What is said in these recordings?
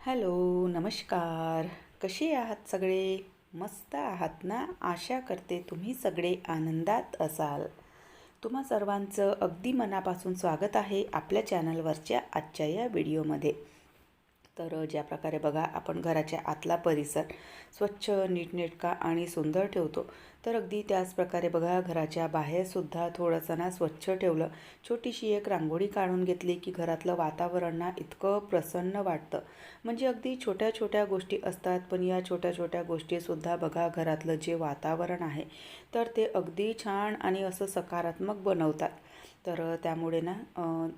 Hello, नमस्कार. कसे आहात सगळे? मस्त आहात ना? आशा करते तुम्ही सगळे आनंदात असाल. तुम्हा सर्वांचं अगदी मनापासून स्वागत आहे आपल्या चॅनलवरच्या आजच्या या व्हिडिओमध्ये. तर ज्या प्रकारे बघा आपण घराच्या आतला परिसर स्वच्छ, नीटनेटका आणि सुंदर ठेवतो, तर अगदी त्याच प्रकारे बघा घराच्या बाहेरसुद्धा थोडंसं ना स्वच्छ ठेवलं. छोटीशी एक रांगोळी काढून घेतली की घरातलं वातावरण ना इतकं प्रसन्न वाटतं. म्हणजे अगदी छोट्या छोट्या गोष्टी असतात, पण या छोट्या छोट्या गोष्टीसुद्धा बघा घरातलं जे वातावरण आहे तर ते अगदी छान आणि असं सकारात्मक बनवतात. तर त्यामुळे ना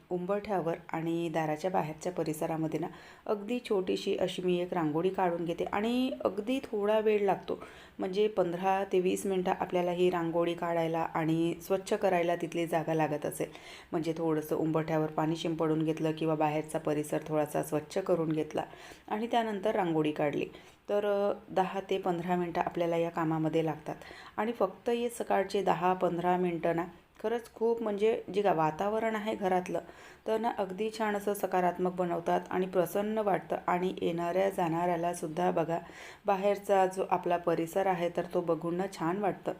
उंबरठ्यावर आणि दाराच्या बाहेरच्या परिसरामध्ये ना अगदी छोटीशी अशी मी एक रांगोळी काढून घेते आणि अगदी थोडा वेळ लागतो. म्हणजे 15 ते 20 मिनटं आपल्याला ही रांगोळी काढायला आणि स्वच्छ करायला तिथली जागा लागत असेल. म्हणजे थोडंसं उंबरठ्यावर पाणी शिंपडून घेतलं किंवा बाहेरचा परिसर थोडासा स्वच्छ करून घेतला आणि त्यानंतर रांगोळी काढली. तर 10 ते 15 मिनटं आपल्याला या कामामध्ये लागतात. आणि फक्त हे सकाळचे 10-15 मिनटं ना खरंच खूप म्हणजे जे वातावरण आहे घरातलं तर ना अगदी छान असं सकारात्मक बनवतात आणि प्रसन्न वाटतं. आणि येणाऱ्या जाणाऱ्याला सुद्धा बघा बाहेरचा जो आपला परिसर आहे तर तो बघून ना छान वाटतं.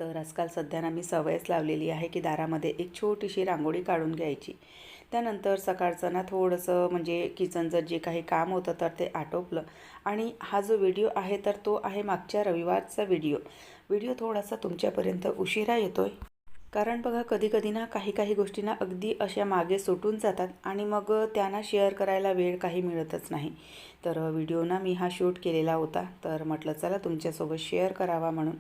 तर आजकाल सध्या ना मी सवयच लावलेली आहे की दारामध्ये एक छोटीशी रांगोळी काढून घ्यायची. त्यानंतर सकाळचं ना थोडंसं म्हणजे किचनचं जे काही काम होतं तर ते आटोपलं. आणि हा जो व्हिडिओ आहे तर तो आहे मागच्या रविवारचा व्हिडिओ थोडासा तुमच्यापर्यंत उशिरा येतोय. कारण बघा कधी कधी ना काही गोष्टींना अगदी अशा मागे सुटून जातात आणि मग त्यांना शेअर करायला वेळ काही मिळतच नाही. तर व्हिडिओ ना मी हा शूट केलेला होता, तर म्हटलं चला तुमच्यासोबत शेअर करावा म्हणून.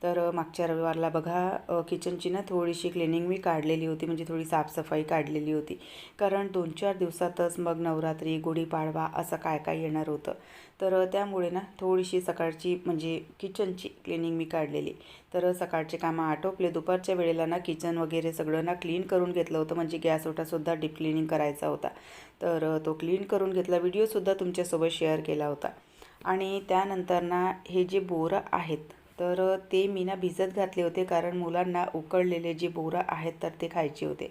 तर मागच्या रविवारला बघा किचनची ना थोडीशी क्लिनिंग मी काढलेली होती, म्हणजे थोडी साफसफाई काढलेली होती. कारण 2-4 दिवसातच मग नवरात्री, गुढीपाडवा असं काय काय येणार होतं. तर त्यामुळे ना थोडीशी सकाळची म्हणजे किचनची क्लिनिंग मी काढलेली. तर सकाळचे कामं आटोपले. दुपारच्या वेळेला ना किचन वगैरे सगळं ना क्लीन करून घेतलं होतं, म्हणजे गॅस ओटासुद्धा डीप क्लिनिंग करायचा होता. तर तो क्लीन करून घेतला. व्हिडिओसुद्धा तुमच्यासोबत शेअर केला होता. आणि त्यानंतर ना हे जे बोरं आहेत तर ते मी ना भिजत घातले होते, कारण मुलांना उकळलेले जे बोरं आहेत तर ते खायचे होते.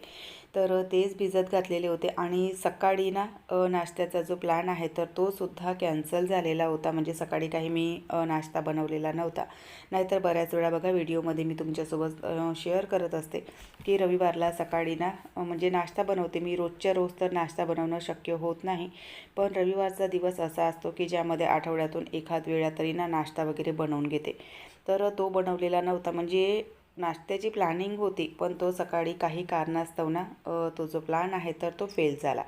तर तेच भिजत घातलेले होते. आणि सकाळी ना नाश्त्याचा जो प्लॅन आहे तर तो सुद्धा कॅन्सल झालेला होता. म्हणजे सकाळी काही मी नाश्ता बनवलेला नव्हता. नाहीतर बऱ्याच वेळा बघा व्हिडिओमध्ये मी तुमच्यासोबत शेअर करत असते की रविवारला सकाळी ना म्हणजे नाश्ता बनवते मी. रोजच्या रोज तर नाश्ता बनवणं शक्य होत नाही, पण रविवारचा दिवस असा असतो की ज्यामध्ये आठवड्यातून एखाद वेळा तरी ना नाश्ता वगैरे बनवून घेते. तर तो बनवलेला नव्हता. म्हणजे नाश्त्याची प्लॅनिंग होती, पण तो सकाळी काही कारणास्तव ना तो जो प्लॅन आहे तर तो फेल झाला.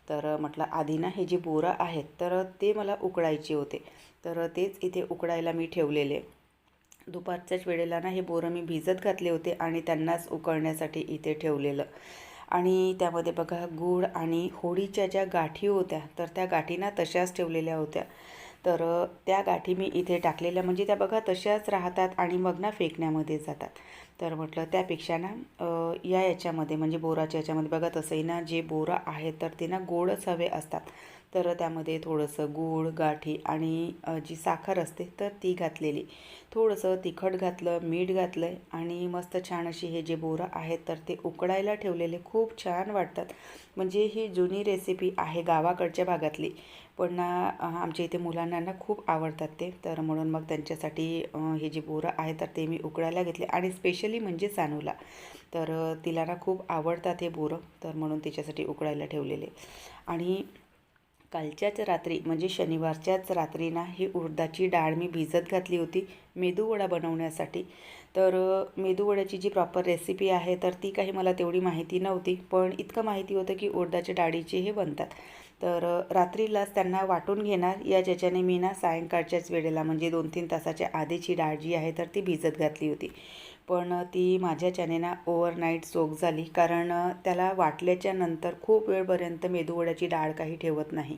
तर म्हटलं आधी ना हे जे बोरं आहेत तर ते मला उकळायचे होते. तर तेच इथे उकडायला मी ठेवलेले. दुपारच्याच वेळेला ना हे बोरं मी भिजत घातले होते आणि त्यांनाच उकळण्यासाठी इथे ठेवलेलं. आणि त्यामध्ये बघा गूळ आणि होळीच्या ज्या गाठी होत्या तर त्या गाठी ना तशाच ठेवलेल्या होत्या. तर त्या गाठी मी इथे टाकलेल्या, म्हणजे त्या बघा तशाच राहतात आणि मग ना फेकण्यामध्ये जातात. तर म्हटलं त्यापेक्षा ना याच्यामध्ये म्हणजे बोराच्या याच्यामध्ये बघा तसंही ना जे बोरं आहेत तर ते ना गोडच हवे असतात. तर त्यामध्ये थोडंसं गूळ, गाठी आणि जी साखर असते तर ती घातलेली. थोडंसं तिखट घातलं, मीठ घातलं आणि मस्त छान अशी हे जे बोरं आहेत तर ते उकडायला ठेवलेले. खूप छान वाटतात. म्हणजे ही जुनी रेसिपी आहे गावाकडच्या भागातली, पण ना आमच्या इथे मुलांना ना खूप आवडतात ते. तर म्हणून मग त्यांच्यासाठी हे जे बोरं आहे तर ते मी उकडायला घेतले. आणि स्पेशली म्हणजे सानूला, तर तिला ना खूप आवडतात हे बोरं, तर म्हणून तिच्यासाठी उकडायला ठेवलेले. आणि कालच्याच रात्री म्हणजे शनिवारच्याच रात्री ना ही उडदाची डाळ मी भिजत घातली होती मेदूवडा बनवण्यासाठी. तर मेदूवड्याची जी प्रॉपर रेसिपी आहे तर ती काही मला तेवढी माहिती नव्हती, पण इतकं माहिती होतं की उडदाच्या डाळीचे हे बनतात. तर रात्रीलाच त्यांना वाटून घेणार या ज्याच्याने मी ना सायंकाळच्याच वेळेला म्हणजे 2-3 तासाच्या आधीची डाळ जी आहे तर ती भिजत घातली होती. पण ती माझ्याच्याने ना ओव्हरनाईट सोक झाली, कारण त्याला वाटल्याच्या नंतर खूप वेळपर्यंत मेदूवड्याची डाळ काही ठेवत नाही.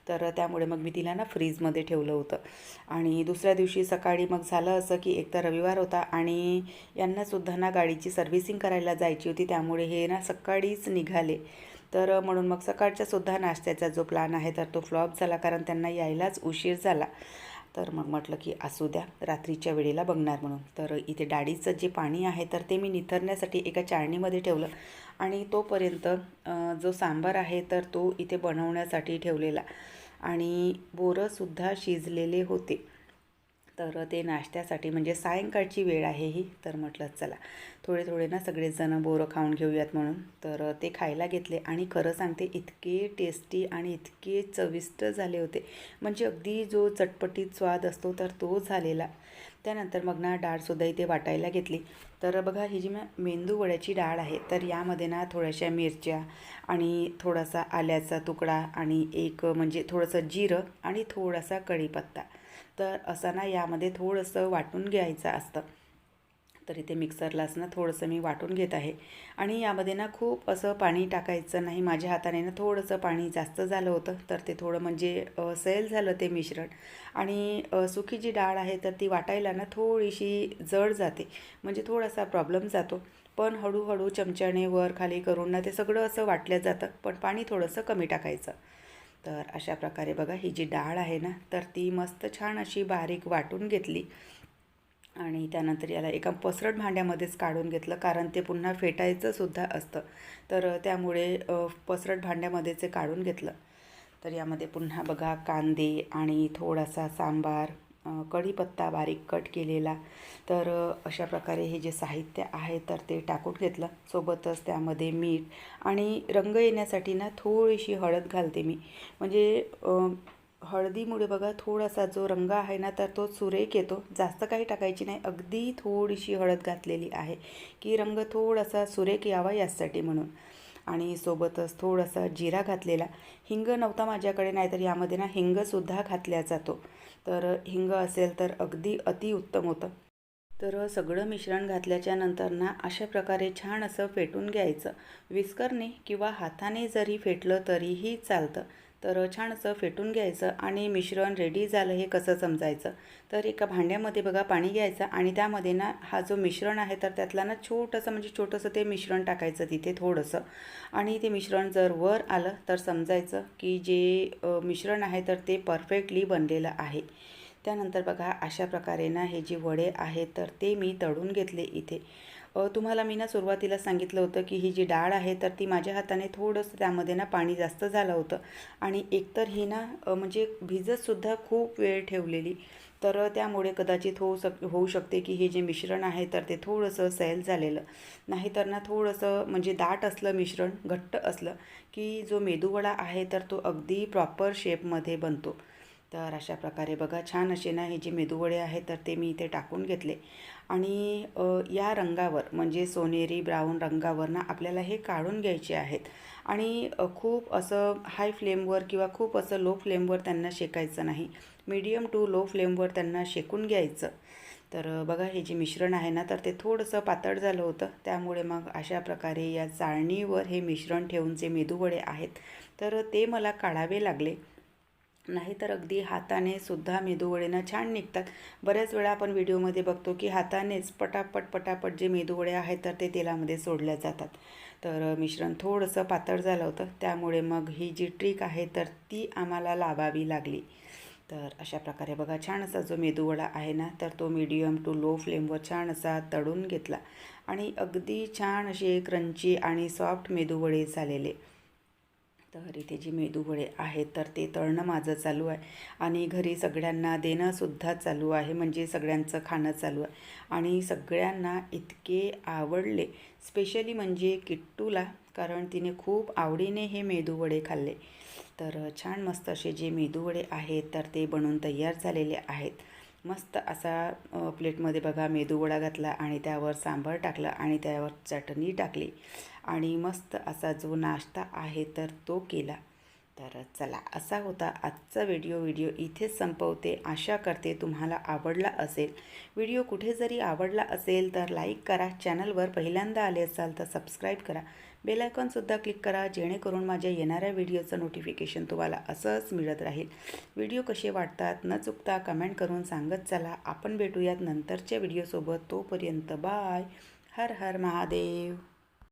तर त्यामुळे मग मी तिला ना फ्रीजमध्ये ठेवलं होतं. आणि दुसऱ्या दिवशी सकाळी मग झालं असं की एक तर रविवार होता आणि यांनासुद्धा ना गाडीची सर्व्हिसिंग करायला जायची होती, त्यामुळे हे ना सकाळीच निघाले. तर म्हणून मग सकाळच्यासुद्धा नाश्त्याचा जो प्लॅन आहे तर तो फ्लॉप झाला, कारण त्यांना यायलाच उशीर झाला. तर मग म्हटलं की असू द्या रात्रीच्या वेळेला बघणार म्हणून. तर इथे डाळीचं जे पाणी आहे तर ते मी निथरण्यासाठी एका चाळणीमध्ये ठेवलं. आणि तोपर्यंत जो सांबार आहे तर तो इथे बनवण्यासाठी ठेवलेला. आणि बोरंसुद्धा शिजलेले होते. तर ते नाश्त्यासाठी म्हणजे सायंकाळची वेळ आहे ही, तर म्हटलं चला थोडे थोडे ना सगळेजण बोरं खाऊन घेऊयात म्हणून. तर ते खायला घेतले आणि खरं सांगते इतके टेस्टी आणि इतके चविष्ट झाले होते, म्हणजे अगदी जो चटपटीत स्वाद असतो तर तो झालेला. त्यानंतर मग ना डाळसुद्धा इथे वाटायला घेतली. तर बघा ही जी मेंदू वड्याची डाळ आहे, तर यामध्ये ना थोड्याशा मिरच्या आणि थोडासा आल्याचा तुकडा आणि एक म्हणजे थोडंसं जिरं आणि थोडासा कढीपत्ता, तर असं ना यामध्ये थोडंसं वाटून घ्यायचं असतं. तर इथे मिक्सरलाच ना थोडंसं मी वाटून घेत आहे. आणि यामध्ये ना खूप असं पाणी टाकायचं नाही. माझ्या हाताने ना थोडंसं पाणी जास्त झालं होतं, तर ते थोडं म्हणजे सैल झालं ते मिश्रण. आणि सुकी जी डाळ आहे तर ती वाटायला ना थोडीशी जड जाते, म्हणजे थोडासा प्रॉब्लेम जातो. पण हळूहळू चमच्याने वर खाली करून ना ते सगळं असं वाटलं जातं, पण पाणी थोडंसं कमी टाकायचं. तर अशा प्रकारे बघा ही जी डाळ आहे ना, तर ती मस्त छान अशी बारीक वाटून घेतली. आणि त्यानंतर याला एका पसरट भांड्यामध्येच काढून घेतलं, कारण ते पुन्हा फेटायचं सुद्धा असतं. तर त्यामुळे पसरट भांड्यामध्येच ते काढून घेतलं. तर यामध्ये पुन्हा बघा कांदे आणि थोडासा सांबार, कढीपत्ता बारीक कट केलेला. तर अशा प्रकारे हे जे साहित्य आहे तर ते टाकून घेतलं. सोबतच त्यामध्ये मीठ आणि रंग येण्यासाठी ना थोडीशी हळद घालते मी, म्हणजे हळदीमुळे बघा थोडासा जो रंग आहे ना तर तो सुरेख येतो. जास्त काही टाकायची नाही, अगदी थोडीशी हळद घातलेली आहे की रंग थोडासा सुरेख यावा यासाठी म्हणून. आणि सोबतच थोडासा जिरा घातलेला. हिंग नव्हता माझ्याकडे, नाहीतर यामध्ये ना हिंगसुद्धा घातला जातो. तर हिंग असेल तर अगदी अतिउत्तम होतं. तर सगळं मिश्रण घातल्याच्या नंतर ना अशा प्रकारे छान असं फेटून घ्यायचं. विस्करने किंवा हाताने जरी फेटलं तरीही चालतं. तर छान असं फेटून घ्यायचं आणि मिश्रण रेडी झालं हे कसं समजायचं. तर एका भांड्यामध्ये बघा पाणी घ्यायचं आणि त्यामध्ये ना हा जो मिश्रण आहे तर त्यातला ना छोटंसं म्हणजे छोटंसं ते मिश्रण टाकायचं तिथे थोडंसं. आणि ते मिश्रण जर वर आलं तर समजायचं की जे मिश्रण आहे तर ते परफेक्टली बनलेलं आहे. त्यानंतर बघा अशा प्रकारे ना हे जे वडे आहेत तर ते मी तळून घेतले इथे. तुम्हाला मी ना सुरुवातीला सांगितलं होतं की ही जी डाळ आहे तर ती माझ्या हाताने थोडंसं त्यामध्ये ना पाणी जास्त झालं होतं. आणि एकतर ही ना म्हणजे भिजतसुद्धा खूप वेळ ठेवलेली. तर त्यामुळे कदाचित होऊ शकते की हे जे मिश्रण आहे तर ते थोडंसं सैल झालेलं. नाहीतर ना थोडंसं म्हणजे दाट असलं मिश्रण, घट्ट असलं की जो मेदूवडा आहे तर तो अगदी प्रॉपर शेपमध्ये बनतो. तर अशा प्रकारे बघा छान असे ना हे जे मेदूवडे आहेत तर ते मी इथे टाकून घेतले. आणि या रंगावर म्हणजे सोनेरी ब्राऊन रंगावर ना आपल्याला हे काढून घ्यायचे आहेत. आणि खूप असं हाय फ्लेमवर किंवा खूप असं लो फ्लेमवर त्यांना शेकायचं नाही. मीडियम टू लो फ्लेमवर त्यांना शेकून घ्यायचं. तर बघा हे जे मिश्रण आहे ना तर ते थोडंसं पातळ झालं होतं, त्यामुळे मग अशा प्रकारे या चाळणीवर हे मिश्रण ठेवून जे मेदूवडे आहेत तर ते मला काढावे लागले. नाहीतर अगदी हाताने सुद्धा मेदूवडे ना छान निघतात. बऱ्याच वेळा आपण व्हिडिओमध्ये बघतो की हातानेच पटापट पटापट जे मेदूवडे आहेत तर ते तेलामध्ये सोडल्या जातात. तर मिश्रण थोडंसं पातळ झालं होतं, त्यामुळे मग ही जी ट्रिक आहे तर ती आम्हाला लावावी लागली. तर अशा प्रकारे बघा छान असा जो मेदूवडा आहे ना तर तो मीडियम टू लो फ्लेमवर छान असा तळून घेतला. आणि अगदी छान असे क्रंची आणि सॉफ्ट मेदूवडे झालेले. तर इथे जी मेदूवडे आहेत तर ते तळणं माझं चालू आहे आणि घरी सगळ्यांना देणंसुद्धा चालू आहे, म्हणजे सगळ्यांचं खाणं चालू आहे. आणि सगळ्यांना इतके आवडले, स्पेशली म्हणजे किट्टूला, कारण तिने खूप आवडीने हे मेदूवडे खाल्ले. तर छान मस्त असे जे मेदूवडे आहेत तर ते बनवून तयार झालेले आहेत. मस्त असा प्लेटमध्ये बघा मेदूवडा घातला आणि त्यावर सांबार टाकलं आणि त्यावर चटणी टाकली आणि मस्त असा जो नाश्ता आहे तर तो केला. तर चला असा होता आजचा व्हिडिओ इथेच संपवते. आशा करते तुम्हाला आवडला असेल. व्हिडिओ कुठे जरी आवडला असेल तर लाईक करा. चॅनलवर पहिल्यांदा आले असाल तर सबस्क्राईब करा. बेल आयकॉनसुद्धा क्लिक करा, जेणेकरून माझ्या येणाऱ्या व्हिडिओचं नोटिफिकेशन तुम्हाला असंच मिळत राहील. व्हिडिओ कसे वाटतात न चुकता कमेंट करून सांगत चला. आपण भेटूयात नंतरच्या व्हिडिओसोबत. तोपर्यंत बाय. हर हर महादेव.